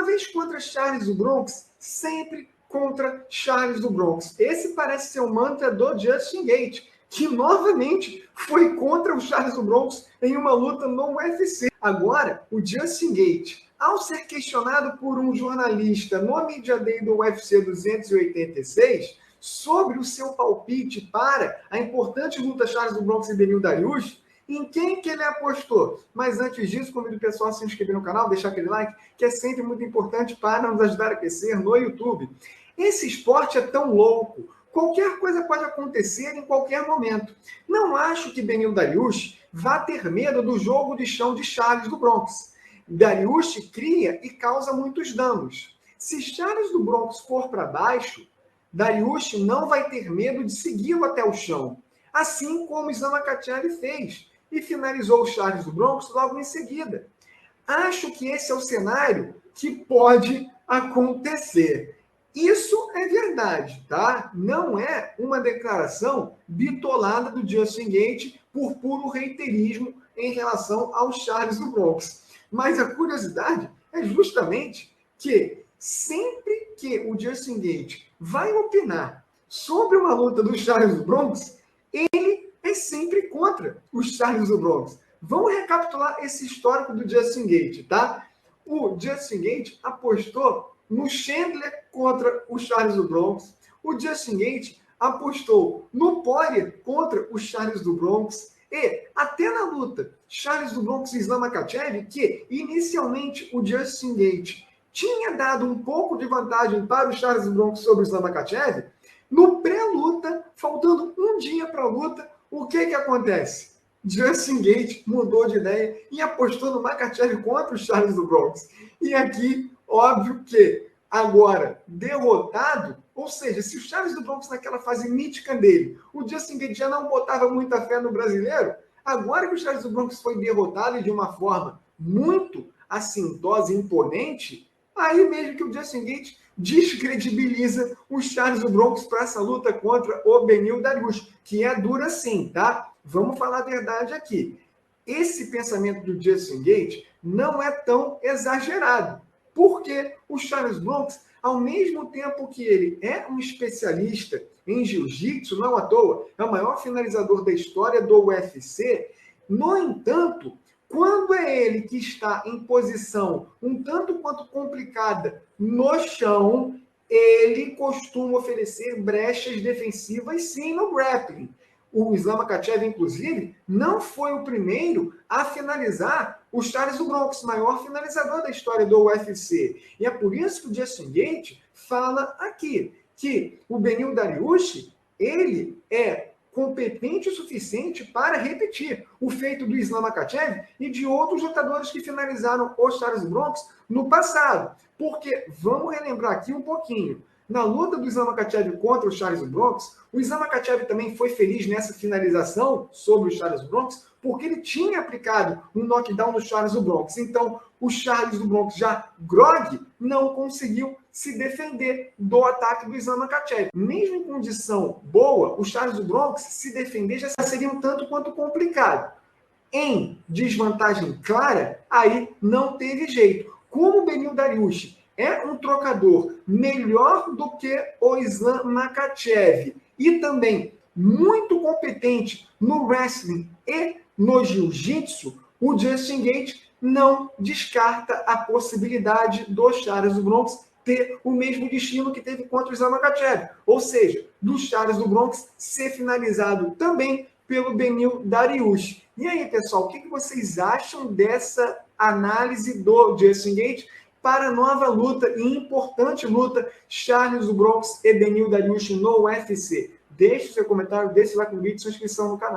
vez contra Charles do Bronx, sempre contra Charles do Bronx. Esse parece ser o mantra do Justin Gaethje, que novamente foi contra o Charles do Bronx em uma luta no UFC. Agora, o Justin Gaethje, ao ser questionado por um jornalista no Media Day do UFC 286 sobre o seu palpite para a importante luta Charles do Bronx e Beneil Dariush, em quem que ele apostou? Mas antes disso, convido o pessoal a se inscrever no canal, deixar aquele like, que é sempre muito importante para nos ajudar a crescer no YouTube. Esse esporte é tão louco, qualquer coisa pode acontecer em qualquer momento. Não acho que Beneil Dariush vá ter medo do jogo de chão de Charles do Bronx. Dariush cria e causa muitos danos. Se Charles do Bronx for para baixo, Dariush não vai ter medo de segui-lo até o chão, assim como Islam Makhachev fez e finalizou o Charles do Bronx logo em seguida. Acho que esse é o cenário que pode acontecer. Isso é verdade, tá? Não é uma declaração bitolada do Justin Gaethje por puro reiterismo em relação ao Charles do Bronx. Mas a curiosidade é justamente que sempre que o Justin Gaethje vai opinar sobre uma luta do Charles do Bronx, ele é sempre contra o Charles do Bronx. Vamos recapitular esse histórico do Justin Gaethje, tá? O Justin Gaethje apostou no Chandler contra o Charles do Bronx. O Justin Gaethje apostou no Poirier contra o Charles do Bronx. E até na luta Charles do Bronx e Islam Makhachev, que inicialmente o Justin Gaethje tinha dado um pouco de vantagem para o Charles do Bronx sobre o Islam Makhachev, no pré-luta, faltando um dia para a luta, o que acontece? Justin Gaethje mudou de ideia e apostou no Makhachev contra o Charles do Bronx. E aqui, óbvio que agora derrotado, ou seja, se o Charles do Bronx naquela fase mítica dele, o Justin Gaethje já não botava muita fé no brasileiro, agora que o Charles do Bronx foi derrotado e de uma forma muito assintosa e imponente, aí mesmo que o Justin Gaethje descredibiliza o Charles do Bronx para essa luta contra o Beneil Dariush, que é dura sim, tá? Vamos falar a verdade aqui. Esse pensamento do Justin Gaethje não é tão exagerado, porque o Charles Bronx, ao mesmo tempo que ele é um especialista em jiu-jitsu, não à toa, é o maior finalizador da história do UFC, no entanto, quando é ele que está em posição um tanto quanto complicada no chão, ele costuma oferecer brechas defensivas sim no grappling. O Islam Makhachev, inclusive, não foi o primeiro a finalizar o Charles do Bronx, maior finalizador da história do UFC. E é por isso que o Justin Gaethje fala aqui que o Beneil Dariush, ele é competente o suficiente para repetir o feito do Islam Makhachev e de outros lutadores que finalizaram o Charles do Bronx no passado. Porque, vamos relembrar aqui um pouquinho, na luta do Islam Makhachev contra o Charles do Bronx, o Islam Makhachev também foi feliz nessa finalização sobre o Charles do Bronx, porque ele tinha aplicado um knockdown no Charles do Bronx. Então, o Charles do Bronx, já grog, não conseguiu se defender do ataque do Islam Makhachev. Mesmo em condição boa, o Charles do Bronx se defender já seria um tanto quanto complicado. Em desvantagem clara, aí não teve jeito. Como o Beneil Dariush é um trocador melhor do que o Islam Makhachev e também muito competente no wrestling e no jiu-jitsu, o Justin Gaethje não descarta a possibilidade do Charles do Bronx ter o mesmo destino que teve contra o Islam Makhachev, ou seja, do Charles do Bronx ser finalizado também pelo Beneil Dariush. E aí, pessoal, o que vocês acham dessa análise do Justin Gaethje para a nova luta e importante luta Charles do Bronx e Beneil Dariush no UFC? Deixe seu comentário, deixe lá com o vídeo e sua inscrição no canal.